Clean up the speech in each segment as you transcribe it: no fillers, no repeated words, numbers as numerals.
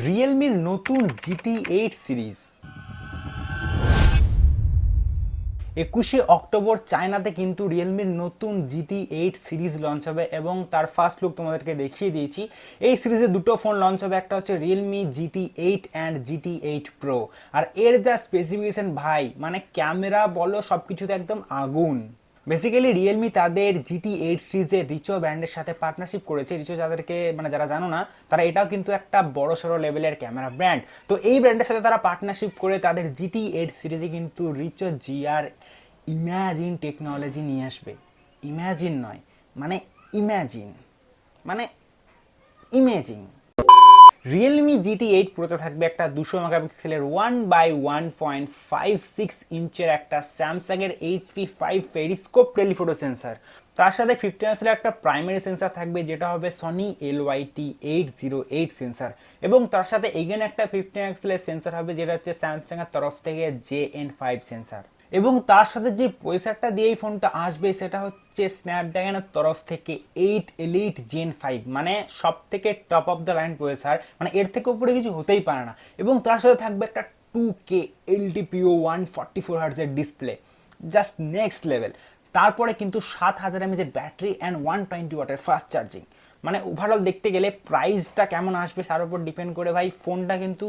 রিয়েলমির নতুন GT8 series 21শে October চায়নাতে কিন্তু রিয়েলমির নতুন GT8 সিরিজ লঞ্চ হবে এবং তার ফার্স্ট লুক তোমাদেরকে দেখিয়ে দিয়েছি। এই সিরিজে দুটো ফোন লঞ্চ হবে, একটা হচ্ছে Realme GT8 and GT8 Pro। আর এর যা স্পেসিফিকেশন ভাই, মানে ক্যামেরা বলো সব কিছুতে একদম আগুন। বেসিক্যালি রিয়েলমি তাদের GT8 সিরিজে রিচো ব্র্যান্ডের সাথে পার্টনারশিপ করেছে। রিচো যাদেরকে যারা জানো না, তারা এটাও কিন্তু একটা বড় সড়ো লেভেলের ক্যামেরা ব্র্যান্ড। তো এই ব্র্যান্ডের সাথে তারা পার্টনারশিপ করে তাদের GT8 সিরিজে কিন্তু রিচো GR ইম্যাজিন টেকনোলজি নিয়ে আসবে। ইম্যাজিন নয়, মানে ইম্যাজিন, মানে ইমেজিং। রিয়েলমি GT8 প্রোতে থাকবে একটা 200 মেগাপিক্সেলের 1x1.56 ইঞ্চের একটা স্যামসাং এর HP5 পেরিস্কোপ টেলিফোটো সেন্সার। তার সাথে 50 মেগাপিক্সেলের একটা প্রাইমারি সেন্সার থাকবে, যেটা হবে সনি LYT808 সেন্সার। এবং তার সাথে এগেন একটা 50 মেগাপিক্সেলের সেন্সার হবে, যেটা হচ্ছে স্যামসাং এর তরফ থেকে JN5 সেন্সার। এবং তার সাথে যে প্রসেসরটা দিয়ে এই ফোনটা আসবে সেটা হচ্ছে স্ন্যাপড্রাগনের তরফ থেকে 8 Elite Gen 5, মানে সব থেকে top of the line processor, মানে এর থেকে উপরে কিছু হতেই পারে না। এবং তার সাথে থাকবে একটা 2K LTPO 144 Hz এর ডিসপ্লে, জাস্ট নেক্সট লেভেল। তারপরে কিন্তু 7000 mAh এর ব্যাটারি অ্যান্ড 120 ওয়াটের ফাস্ট চার্জিং। মানে ওভারঅল দেখতে গেলে প্রাইসটা কেমন আসবে তার উপর ডিপেন্ড করে ভাই, ফোনটা কিন্তু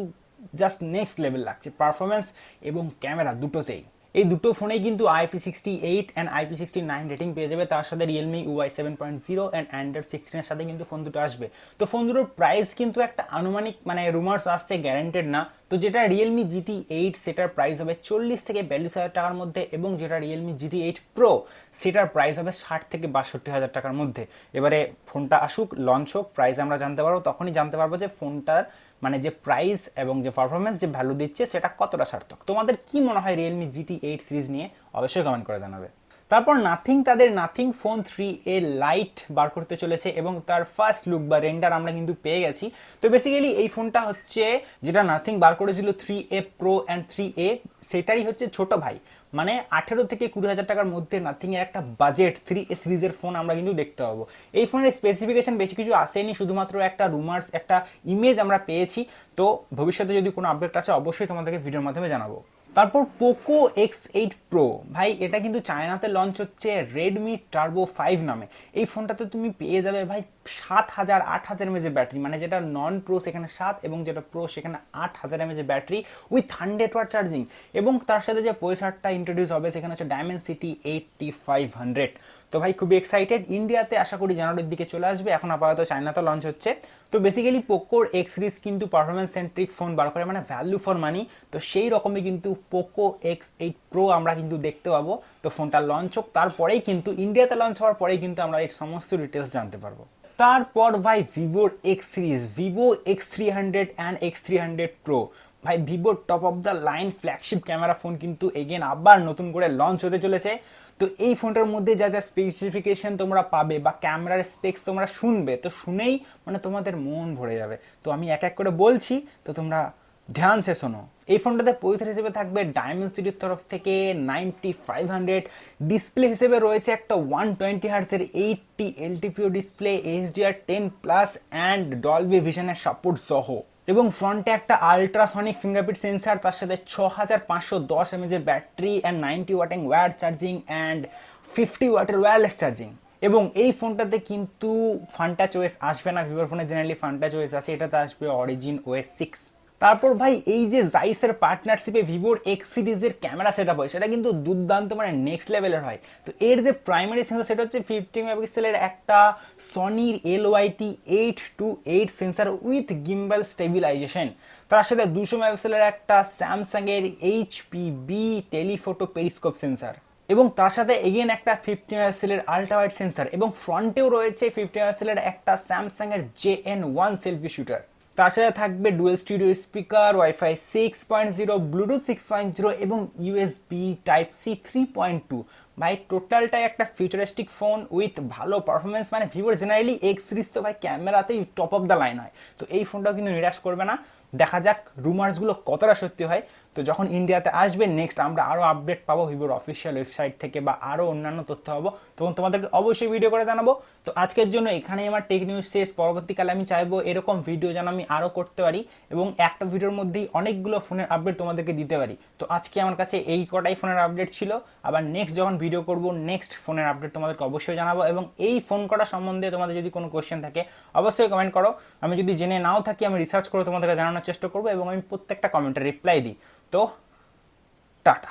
জাস্ট নেক্সট লেভেল লাগছে পারফরমেন্স এবং ক্যামেরা দুটোতেই। এই দুটো ফোনেই কিন্তু IP68 অ্যান্ড IP69 রেটিং পেয়ে যাবে। তার সাথে রিয়েলমি UI 7.0 অ্যান্ড অ্যান্ড্রয়েড 16 এর সাথে কিন্তু ফোন দুটো আসবে। তো ফোন দুটোর প্রাইস কিন্তু একটা আনুমানিক, মানে রুমার্স আসছে, গ্যারান্টেড না। তো যেটা রিয়েলমি GT8 সেটার প্রাইস হবে 40 থেকে 42 হাজার টাকার মধ্যে, এবং যেটা রিয়েলমি GT8 Pro সেটার প্রাইস হবে 60 থেকে 62 হাজার টাকার মধ্যে। এবারে ফোনটা আসুক, লঞ্চ হোক, প্রাইস আমরা জানতে পারবো, তখনই জানতে পারবো যে ফোনটার মানে যে প্রাইস এবং যে পারফরমেন্স, যে ভ্যালু দিচ্ছে সেটা কতটা সার্থক। তোমাদের কি মনে হয় রিয়েলমি GT8 সিরিজ নিয়ে? অবশ্যই কমেন্ট করে জানাবে। তারপর নাথিং তাদের নাথিং ফোন 3A লাইট বার করতে চলেছে এবং তার ফার্স্ট লুক বা রেন্ডার আমরা কিন্তু পেয়ে গেছি। তো বেসিক্যালি এই ফোনটা হচ্ছে যেটা নাথিং বার করেছিল 3A Pro অ্যান্ড 3A, সেটারই হচ্ছে ছোট ভাই। মানে 18 থেকে 20 হাজার টাকার মধ্যে নাথিং এর একটা বাজেট 3A সিরিজের ফোন আমরা কিন্তু দেখতে পাবো। এই ফোনের স্পেসিফিকেশন বেশি কিছু আসেনি, শুধুমাত্র একটা রুমার্স, একটা ইমেজ আমরা পেয়েছি। তো ভবিষ্যতে যদি কোনো আপডেট আসে অবশ্যই তোমাদেরকে ভিডিওর মাধ্যমে জানাবো। তারপর পোকো X8 Pro, ভাই এটা কিন্তু চায়নাতে লঞ্চ হচ্ছে রেডমি টার্বো 5 নামে। এই ফোনটাতে তুমি পেয়ে যাবে ভাই 7000-8000 mAh ব্যাটারি, মানে যেটা নন প্রো সেখানে 7 এবং যেটা প্রো সেখানে 8000 mAh battery with 100 watt charging. এবং তার সাথে যে প্রসেসরটা ইন্ট্রোডিউস হবে সেখানে হচ্ছে Dimensity 8500। তো ভাই খুবই এক্সাইটেড। ইন্ডিয়াতে আশা করি জানুয়ারির দিকে চলে আসবে, এখন আপাতত চায়নাতে লঞ্চ হচ্ছে। তো বেসিক্যালি পোকোর এক্স সিরিজ কিন্তু পারফরমেন্স সেন্ট্রিক ফোন বার করে, মানে ভ্যালু ফর মানি। তো সেই রকমই কিন্তু পোকো X8 Pro আমরা কিন্তু দেখতে পাবো। তো ফোনটা লঞ্চ হোক, তারপরেই কিন্তু ইন্ডিয়াতে লঞ্চ হওয়ার পরেই কিন্তু আমরা এর সমস্ত ডিটেলস জানতে পারবো। তারপর ভাই ভিভোর x series, Vivo X300 and X300 Pro। ভাই ভিভোর top of the line flagship camera phone কিন্তু এগেন আবার নতুন করে লঞ্চ হতে চলেছে। তো এই ফোনটার মধ্যে যা যা স্পেসিফিকেশন তোমরা পাবে বা ক্যামেরার স্পেক্স তোমরা শুনবে, তো শুনেই মানে তোমাদের মন ভরে যাবে। তো আমি এক এক করে বলছি, তো তোমরা ধ্যান সে শোনো। এই ফোনটাতে প্রসেসর হিসেবে থাকবে ডায়মেনসিটির তরফ থেকে 9500। ডিসপ্লে হিসেবে রয়েছে একটা 120 Hz এর 80 LTPO display, HDR10+ and Dolby ভিশনের সাপোর্ট সহ। এবং ফ্রন্টে একটা আলট্রাসনিক ফিঙ্গারপ্রিন্ট সেন্সার, তার সাথে 6510 mAh এর ব্যাটারি অ্যান্ড 90 ওয়াটের ওয়্যার চার্জিং অ্যান্ড 50 ওয়াটের ওয়্যারলেস চার্জিং। এবং এই ফোনটাতে কিন্তু ফান্টাচ ওএস আসবে না, ভিভোর ফোনে জেনারেলি ফান্টাচ ওএস আছে, এটাতে আসবে অরিজিন OS 6। তারপর ভাই এই যে জাইসের পার্টনারশিপে ভিভোর এক্স সিরিজের ক্যামেরা সেট আপ হয়, সেটা কিন্তু দুর্দান্ত, মানে নেক্সট লেভেলের হয়। তো এর যে প্রাইমারি সেন্সার সেটা হচ্ছে 50 মেগাপিক্সেলের একটা সনির LYT828 sensor with gimbal stabilisation. তার সাথে 200 মেগাপিক্সেলের একটা স্যামসাং এর HPB টেলিফোটো পেরিস্কোপ সেন্সার। এবং তার সাথে এগেন একটা 50 মেগাপিক্সেলের আল্ট্রা ওয়াইড সেন্সার, এবং ফ্রন্টেও রয়েছে 50 মেগাপিক্সেলের একটা স্যামসাং এর JN1 সেলফি শুটার। তার সাথে থাকবে dual studio speaker, wifi 6.0, Bluetooth 6.0 এবং USB টাইপ C 3.2। ভাই টোটালটাই একটা ফিউচারিস্টিক ফোন উইথ ভালো পারফরমেন্স, মানে ভিভোর জেনারেলি এক্স সিরিজ তো ভাই ক্যামেরাতেই টপ অফ দ্য লাইন হয়, তো এই ফোনটাও কিন্তু নিরাশ করবে না। দেখা যাক রুমার্সগুলো কতটা সত্যি হয়। তো যখন ইন্ডিয়াতে আসবে নেক্সট আমরা আরও আপডেট পাবো ভিভোর অফিসিয়াল ওয়েবসাইট থেকে বা আরও অন্যান্য তথ্য পাবো, তখন তোমাদেরকে অবশ্যই ভিডিও করে জানাবো। তো আজকের জন্য এখানেই আমার টেক নিউজ শেষ। পরবর্তীকালে আমি চাইবো এরকম ভিডিও যেন আমি আরও করতে পারি এবং একটা ভিডিওর মধ্যেই অনেকগুলো ফোনের আপডেট তোমাদেরকে দিতে পারি। তো আজকে আমার কাছে এই কটাই ফোনের আপডেট ছিল। আবার নেক্সট যখন ভিডিও করব নেক্সট ফোনের আপডেট তোমাদেরকে অবশ্যই জানাবো, এবং এই ফোন কটা সম্বন্ধে তোমাদের যদি কোনো কোয়েশ্চেন থাকে অবশ্যই কমেন্ট করো। আমি যদি জেনে নাও থাকি আমি রিসার্চ করে তোমাদেরকে জানানোর চেষ্টা করবো এবং আমি প্রত্যেকটা কমেন্টের রিপ্লাই দিই। তো টাটা।